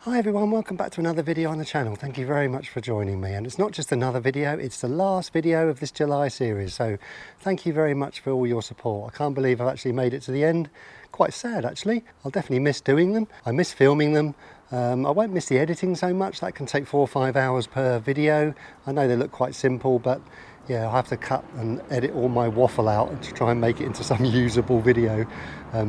Hi everyone, welcome back to another video on the channel. Thank you very much for joining me. And it's not just another video, it's the last video of this July series. So thank you very much for all your support. I can't believe I've actually made it to the end. Quite sad actually. I'll definitely miss doing them. I miss filming them. I won't miss the editing so much. That can take 4 or 5 hours per video. I know they look quite simple, but yeah, I'll have to cut and edit all my waffle out to try and make it into some usable video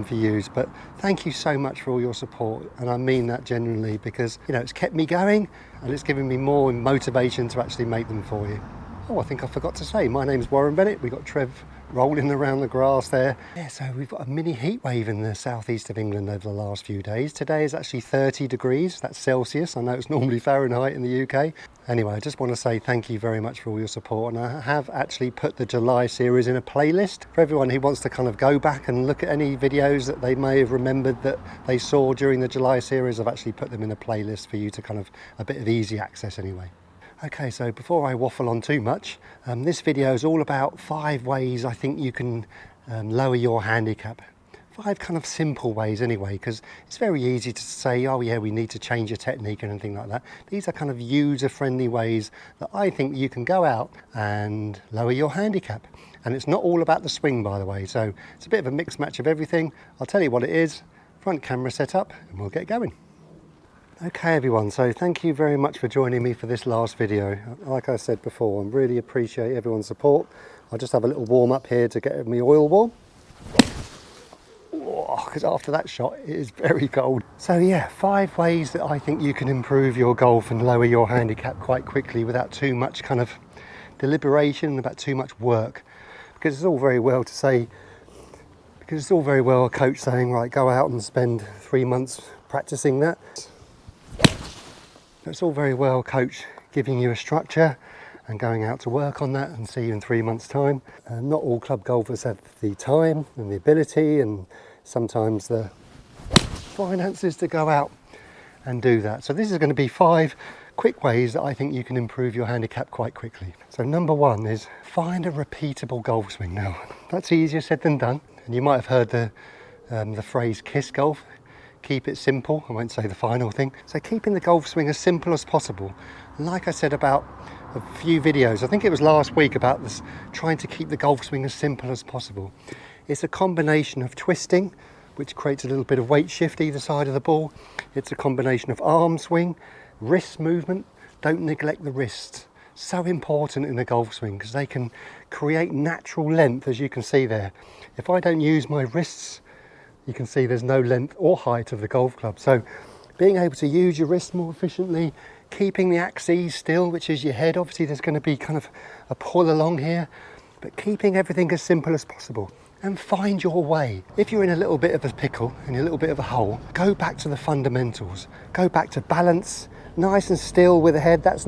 for use. But thank you so much for all your support, and I mean that genuinely, because you know it's kept me going and it's given me more motivation to actually make them for you. Oh, I think I forgot to say, my name's Warren Bennett. We've got Trev rolling around the grass there. Yeah, so we've got a mini heat wave in the southeast of England over the last few days. Today is actually 30 degrees, that's Celsius. I know it's normally Fahrenheit in the UK. Anyway, I just want to say thank you very much for all your support, and I have actually put the July series in a playlist for everyone who wants to kind of go back and look at any videos that they may have remembered that they saw during the July series. I've actually put them in a playlist for you to kind of a bit of easy access anyway. Okay, so before I waffle on too much, this video is all about 5 ways I think you can lower your handicap. 5 kind of simple ways anyway, because it's very easy to say, oh yeah, we need to change your technique and anything like that. These are kind of user-friendly ways that I think you can go out and lower your handicap. And it's not all about the swing, by the way, so it's a bit of a mixed match of everything. I'll tell you what it is, front camera set up, and we'll get going. Okay everyone, so thank you very much for joining me for this last video. Like I said before, I really appreciate everyone's support. I'll just have a little warm up here to get my oil warm. Because after that shot it is very cold. So yeah, 5 ways that I think you can improve your golf and lower your handicap quite quickly without too much kind of deliberation, about too much work. Because it's all very well to say, because it's all very well a coach saying, right, go out and spend 3 months practicing that. It's all very well coach giving you a structure and going out to work on that and see you in 3 months time. Not all club golfers have the time and the ability and sometimes the finances to go out and do that. So this is going to be 5 quick ways that I think you can improve your handicap quite quickly. So number 1 is find a repeatable golf swing. Now that's easier said than done, and you might have heard the phrase KISS golf. Keep it simple. I won't say the final thing. So keeping the golf swing as simple as possible. Like I said about a few videos, I think it was last week, about this, trying to keep the golf swing as simple as possible. It's a combination of twisting, which creates a little bit of weight shift either side of the ball. It's a combination of arm swing, wrist movement. Don't neglect the wrists. So important in the golf swing because they can create natural length, as you can see there. If I don't use my wrists, you can see there's no length or height of the golf club. So being able to use your wrists more efficiently, keeping the axis still, which is your head. Obviously there's going to be kind of a pull along here, but keeping everything as simple as possible. And find your way. If you're in a little bit of a pickle, in a little bit of a hole, go back to the fundamentals. Go back to balance, nice and still with the head. That's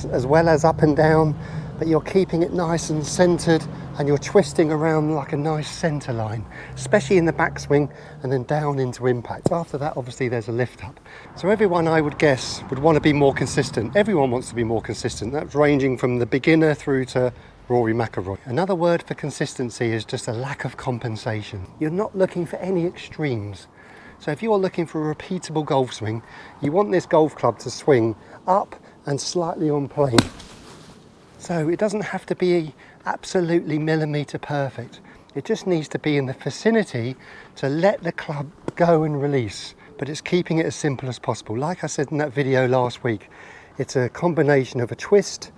as well as up and down, but you're keeping it nice and centered, and you're twisting around like a nice center line, especially in the backswing and then down into impact. After that, obviously there's a lift up. So everyone, I would guess, would want to be more consistent. Everyone wants to be more consistent. That's ranging from the beginner through to Rory McIlroy. Another word for consistency is just a lack of compensation. You're not looking for any extremes. So if you're looking for a repeatable golf swing, you want this golf club to swing up and slightly on plane. So it doesn't have to be absolutely millimetre perfect. It just needs to be in the vicinity to let the club go and release. But it's keeping it as simple as possible. Like I said in that video last week, it's a combination of a twist,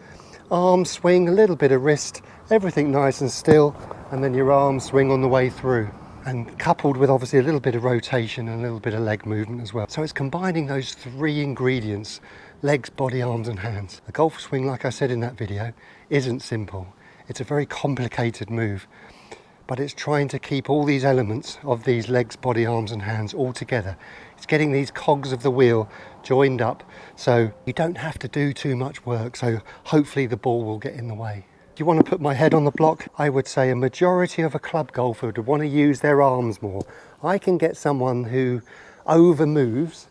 arm swing, a little bit of wrist, everything nice and still, and then your arm swing on the way through. And coupled with obviously a little bit of rotation and a little bit of leg movement as well. So it's combining those 3 ingredients: legs, body, arms and hands. A golf swing, like I said in that video, isn't simple. It's a very complicated move, but it's trying to keep all these elements of these legs, body, arms and hands all together. It's getting these cogs of the wheel joined up so you don't have to do too much work, so hopefully the ball will get in the way. Do you want to put my head on the block? I would say a majority of a club golfer would want to use their arms more. I can get someone who over moves,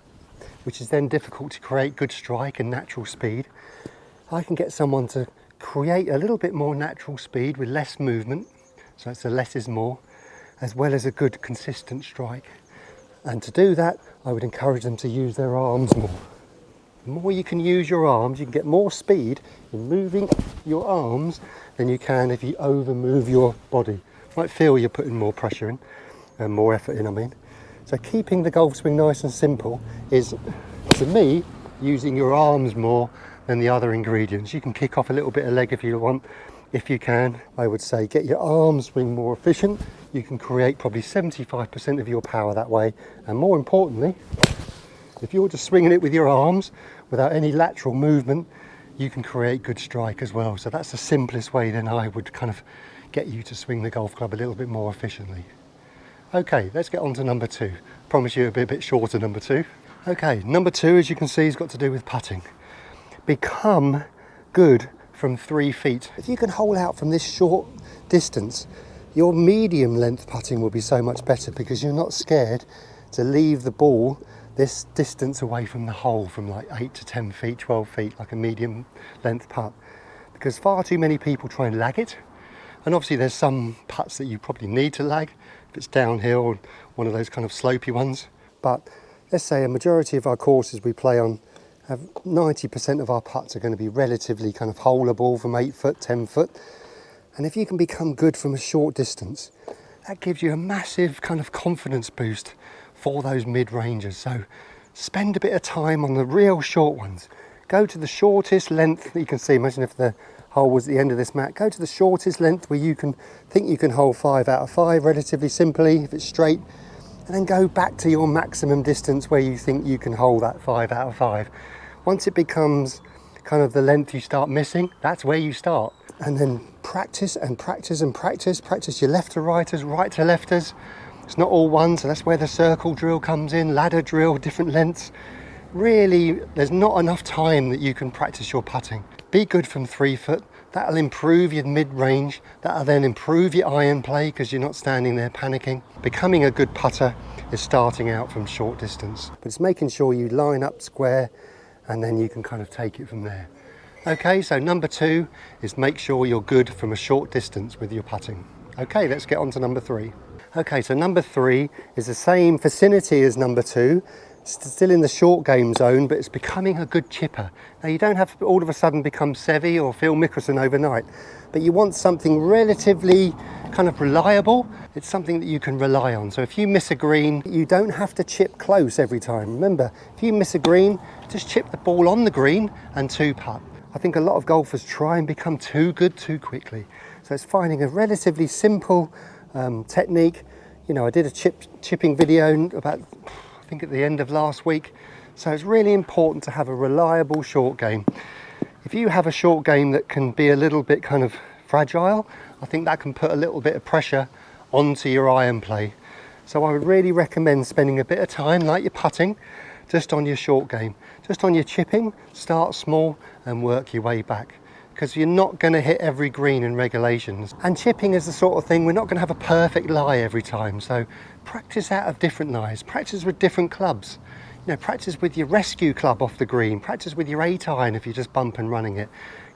which is then difficult to create good strike and natural speed. I can get someone to create a little bit more natural speed with less movement, so it's a less is more, as well as a good consistent strike. And to do that, I would encourage them to use their arms more. The more you can use your arms, you can get more speed in moving your arms than you can if you over move your body. You might feel you're putting more pressure in, and more effort in, I mean. So keeping the golf swing nice and simple is, to me, using your arms more than the other ingredients. You can kick off a little bit of leg if you want. If you can, I would say get your arm swing more efficient. You can create probably 75% of your power that way. And more importantly, if you're just swinging it with your arms without any lateral movement, you can create good strike as well. So that's the simplest way then I would kind of get you to swing the golf club a little bit more efficiently. Okay, let's get on to number 2. Promise you it'll be a bit shorter, number 2. Okay, number 2, as you can see, has got to do with putting. Become good from 3 feet. If you can hole out from this short distance, your medium length putting will be so much better because you're not scared to leave the ball this distance away from the hole, from like 8 to 10 feet, 12 feet, like a medium length putt. Because far too many people try and lag it. And obviously there's some putts that you probably need to lag, if it's downhill or one of those kind of slopey ones. But let's say a majority of our courses we play on have 90% of our putts are going to be relatively kind of holeable from 8 foot, 10 foot. And if you can become good from a short distance, that gives you a massive kind of confidence boost for those mid-rangers. So spend a bit of time on the real short ones. Go to the shortest length that you can see. Imagine if the hole was the end of this mat. Go to the shortest length where you can think you can hole 5 out of 5 relatively simply, if it's straight, and then go back to your maximum distance where you think you can hole that 5 out of 5. Once it becomes kind of the length you start missing, that's where you start. And then practice and practice and practice. Practice your left to righters, right to lefters. It's not all one, so that's where the circle drill comes in, ladder drill, different lengths. Really, there's not enough time that you can practice your putting. Be good from 3 foot. That'll improve your mid-range. That'll then improve your iron play because you're not standing there panicking. Becoming a good putter is starting out from short distance. But it's making sure you line up square and then you can kind of take it from there. Okay, so number 2 is make sure you're good from a short distance with your putting. Okay, let's get on to number 3. Okay, so number 3 is the same vicinity as number 2. Still in the short game zone, but it's becoming a good chipper. Now you don't have to all of a sudden become Seve or Phil Mickelson overnight, but you want something relatively kind of reliable. It's something that you can rely on. So if you miss a green, you don't have to chip close every time. Remember, if you miss a green, just chip the ball on the green and 2-putt. I think a lot of golfers try and become too good too quickly. So it's finding a relatively simple technique. You know, I did a chipping video about, I think at the end of last week. So it's really important to have a reliable short game. If you have a short game that can be a little bit kind of fragile, I think that can put a little bit of pressure onto your iron play. So I would really recommend spending a bit of time, like your putting, just on your short game. Just on your chipping, start small and work your way back. Because you're not going to hit every green in regulations. And chipping is the sort of thing, we're not going to have a perfect lie every time. So practice out of different lies, practice with different clubs. You know, practice with your rescue club off the green, practice with your 8-iron if you're just bump and running it.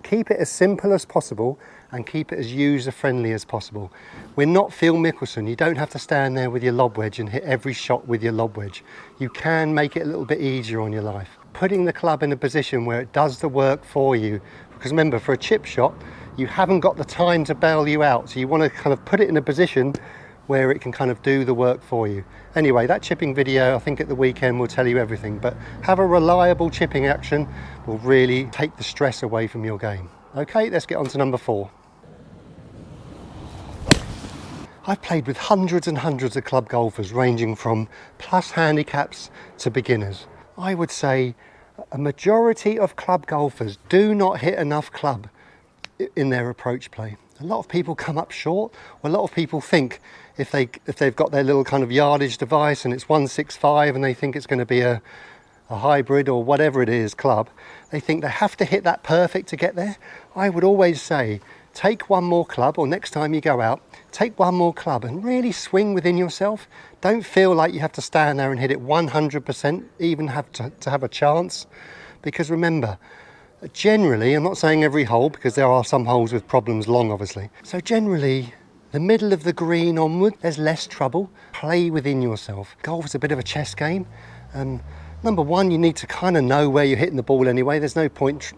Keep it as simple as possible and keep it as user-friendly as possible. We're not Phil Mickelson. You don't have to stand there with your lob wedge and hit every shot with your lob wedge. You can make it a little bit easier on your life. Putting the club in a position where it does the work for you. Because remember, for a chip shot, you haven't got the time to bail you out. So you want to kind of put it in a position where it can kind of do the work for you. Anyway, that chipping video, I think at the weekend will tell you everything. But have a reliable chipping action will really take the stress away from your game. Okay, let's get on to number 4. I've played with hundreds and hundreds of club golfers ranging from plus handicaps to beginners. I would say a majority of club golfers do not hit enough club in their approach play. A lot of people come up short. A lot of people think if they've got their little kind of yardage device and it's 165 and they think it's going to be a hybrid or whatever it is club, they think they have to hit that perfect to get there. I would always say, take one more club, or next time you go out, take one more club and really swing within yourself. Don't feel like you have to stand there and hit it 100%, even have to have a chance. Because remember, generally, I'm not saying every hole, because there are some holes with problems long, obviously. So generally, the middle of the green onward, there's less trouble. Play within yourself. Golf is a bit of a chess game. Number one, you need to kind of know where you're hitting the ball anyway. There's no point,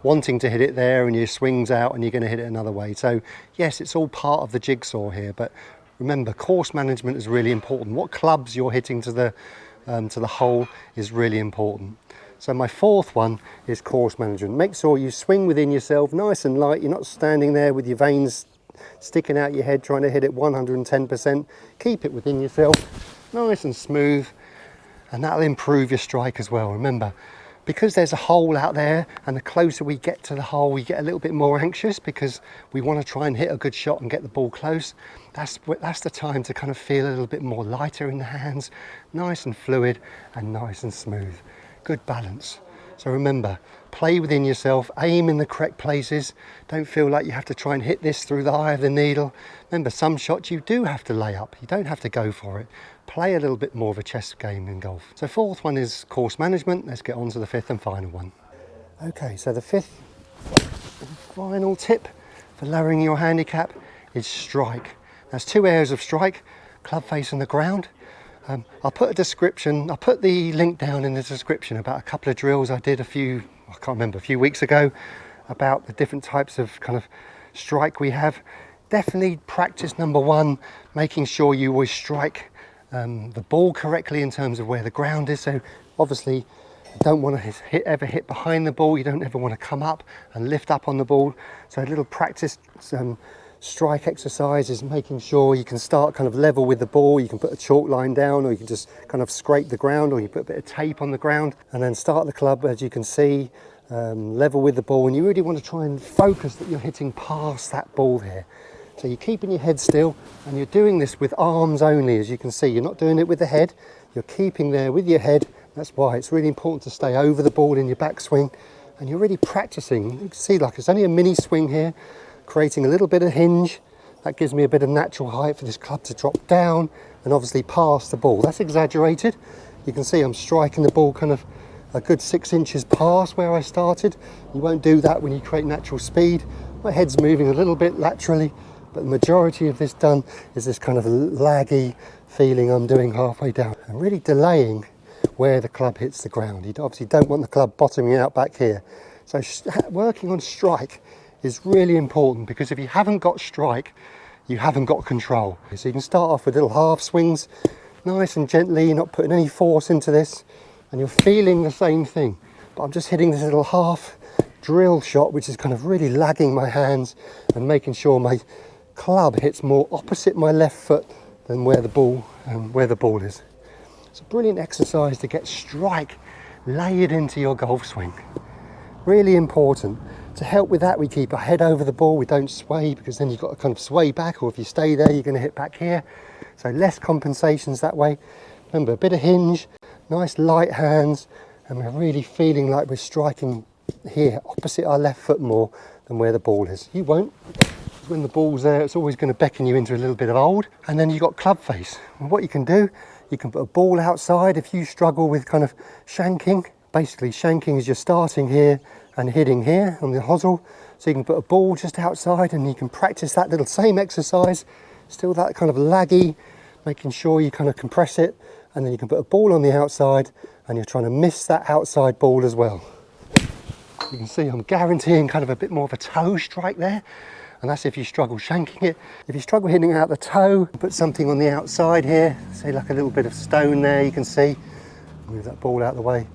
wanting to hit it there and your swing's out and you're going to hit it another way. So yes, it's all part of the jigsaw here, but remember, course management is really important. What clubs you're hitting to the hole is really important. So my fourth one is course management. Make sure you swing within yourself, nice and light. You're not standing there with your veins sticking out your head trying to hit it 110%. Keep it within yourself, nice and smooth. And that'll improve your strike as well. Remember, because there's a hole out there, and the closer we get to the hole, we get a little bit more anxious because we want to try and hit a good shot and get the ball close. That's the time to kind of feel a little bit more lighter in the hands, nice and fluid and nice and smooth. Good balance. So remember, play within yourself, aim in the correct places. Don't feel like you have to try and hit this through the eye of the needle. Remember, some shots you do have to lay up. You don't have to go for it. Play a little bit more of a chess game in golf. So fourth one is course management. Let's get on to the fifth and final one. Okay, so the fifth and final tip for lowering your handicap is strike. There's two areas of strike, club face and the ground. I'll put the link down in the description about a couple of drills I did a few weeks ago about the different types of kind of strike we have. Definitely practice number one, making sure you always strike the ball correctly in terms of where the ground is. So obviously you don't want to ever hit behind the ball. You don't ever want to come up and lift up on the ball. So a little practice strike exercise is making sure you can start kind of level with the ball. You can put a chalk line down, or you can just kind of scrape the ground, or you put a bit of tape on the ground and then start the club, as you can see, level with the ball. And you really want to try and focus that you're hitting past that ball here. So you're keeping your head still, and you're doing this with arms only. As you can see, you're not doing it with the head, you're keeping there with your head. That's why it's really important to stay over the ball in your backswing, and you're really practicing. You can see like it's only a mini swing here, creating a little bit of hinge. That gives me a bit of natural height for this club to drop down and obviously past the ball. That's exaggerated. You can see I'm striking the ball kind of a good 6 inches past where I started. You won't do that when you create natural speed. My head's moving a little bit laterally, but the majority of this done is this kind of laggy feeling I'm doing halfway down. I'm really delaying where the club hits the ground. You obviously don't want the club bottoming out back here. So working on strike is really important, because if you haven't got strike, you haven't got control. So you can start off with little half swings, nice and gently, you're not putting any force into this, and you're feeling the same thing. But I'm just hitting this little half drill shot, which is kind of really lagging my hands and making sure my club hits more opposite my left foot than where the ball is. It's a brilliant exercise to get strike layered into your golf swing. Really important. To help with that, we keep our head over the ball. We don't sway, because then you've got to kind of sway back, or if you stay there, you're going to hit back here. So less compensations that way. Remember, a bit of hinge, nice light hands, and we're really feeling like we're striking here, opposite our left foot more than where the ball is. You won't. When the ball's there, it's always going to beckon you into a little bit of old. And then you've got club face. And what you can do, you can put a ball outside if you struggle with kind of shanking. Basically, shanking is you're starting here and hitting here on the hosel. So you can put a ball just outside, and you can practice that little same exercise, still that kind of laggy, making sure you kind of compress it, and then you can put a ball on the outside, and you're trying to miss that outside ball as well. You can see I'm guaranteeing kind of a bit more of a toe strike there, and that's if you struggle shanking it. If you struggle hitting out the toe, put something on the outside here, say like a little bit of stone there, you can see. Move that ball out of the way.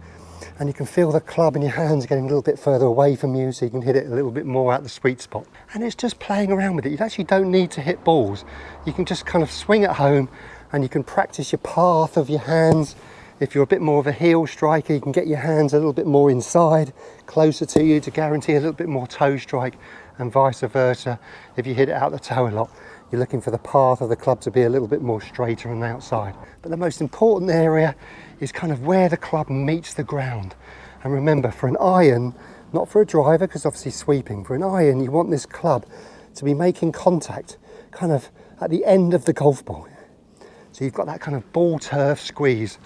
And you can feel the club in your hands getting a little bit further away from you, so you can hit it a little bit more out the sweet spot. And it's just playing around with it. You actually don't need to hit balls. You can just kind of swing at home, and you can practice your path of your hands. If you're a bit more of a heel striker, you can get your hands a little bit more inside, closer to you, to guarantee a little bit more toe strike, and vice versa. If you hit it out the toe a lot, you're looking for the path of the club to be a little bit more straighter on the outside. But the most important area is kind of where the club meets the ground. And remember, for an iron, not for a driver, because obviously sweeping, for an iron you want this club to be making contact kind of at the end of the golf ball. So you've got that kind of ball turf squeeze,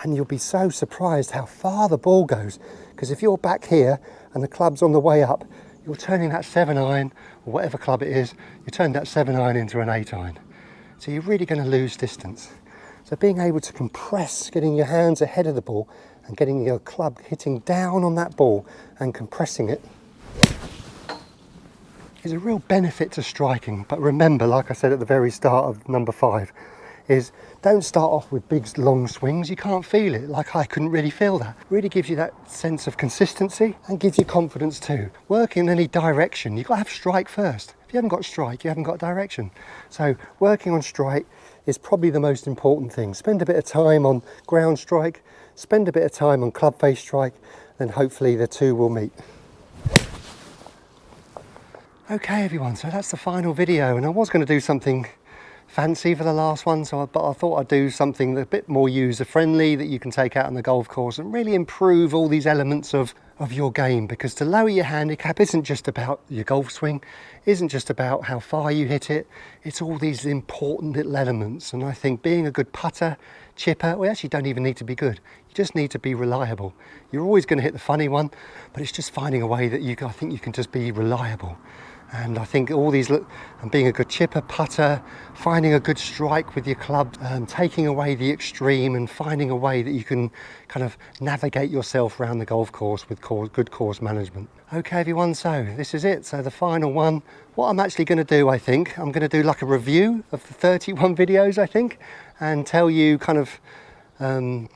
and you'll be so surprised how far the ball goes, because if you're back here and the club's on the way up, you're turning that 7-iron, or whatever club it is, you turn that 7-iron into an 8-iron. So you're really going to lose distance. So being able to compress, getting your hands ahead of the ball and getting your club hitting down on that ball and compressing it is a real benefit to striking. But remember, like I said at the very start of number 5, is don't start off with big long swings. You can't feel it. Like I couldn't really feel that. It really gives you that sense of consistency and gives you confidence too. Work in any direction, you've got to have strike first. If you haven't got strike, you haven't got direction. So working on strike is probably the most important thing. Spend a bit of time on ground strike, spend a bit of time on club face strike, then hopefully the two will meet. Okay everyone, so that's the final video, and I was going to do something fancy for the last one, but I thought I'd do something a bit more user friendly that you can take out on the golf course and really improve all these elements of your game, because to lower your handicap isn't just about your golf swing, isn't just about how far you hit it, it's all these important little elements. And I think being a good putter, chipper, we actually don't even need to be good, you just need to be reliable. You're always going to hit the funny one, but it's just finding a way that I think you can just be reliable. And I think all these, and being a good chipper, putter, finding a good strike with your club, taking away the extreme and finding a way that you can kind of navigate yourself around the golf course with good course management. Okay everyone, so this is it. So the final one, what I'm actually going to do, I think, I'm going to do like a review of the 31 videos, I think, and tell you kind of the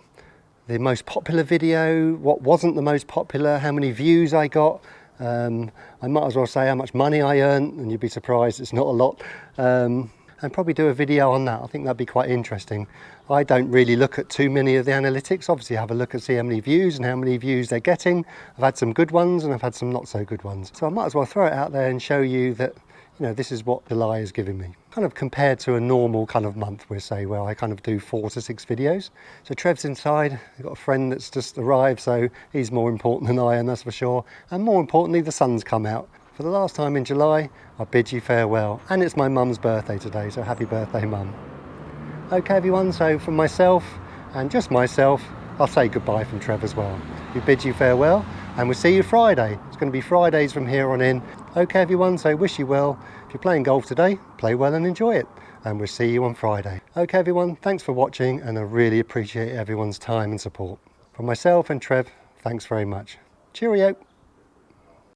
most popular video, what wasn't the most popular, how many views I got. I might as well say how much money I earned, and you'd be surprised it's not a lot, and probably do a video on that. I think that'd be quite interesting. I don't really look at too many of the analytics. Obviously I have a look and see how many views and how many views they're getting. I've had some good ones and I've had some not so good ones, so I might as well throw it out there and show you that, you know, this is what July is giving me. Kind of compared to a normal kind of month, we'll say, where I kind of do 4 to 6 videos. So Trev's inside, I've got a friend that's just arrived, so he's more important than I am, that's for sure. And more importantly, the sun's come out. For the last time in July, I bid you farewell. And it's my mum's birthday today, so happy birthday, Mum. Okay everyone, so from myself, and just myself, I'll say goodbye from Trev as well. We bid you farewell, and we'll see you Friday. It's going to be Fridays from here on in. Okay everyone, so wish you well. If you're playing golf today, play well and enjoy it. And we'll see you on Friday. Okay everyone, thanks for watching, and I really appreciate everyone's time and support. From myself and Trev, thanks very much. Cheerio.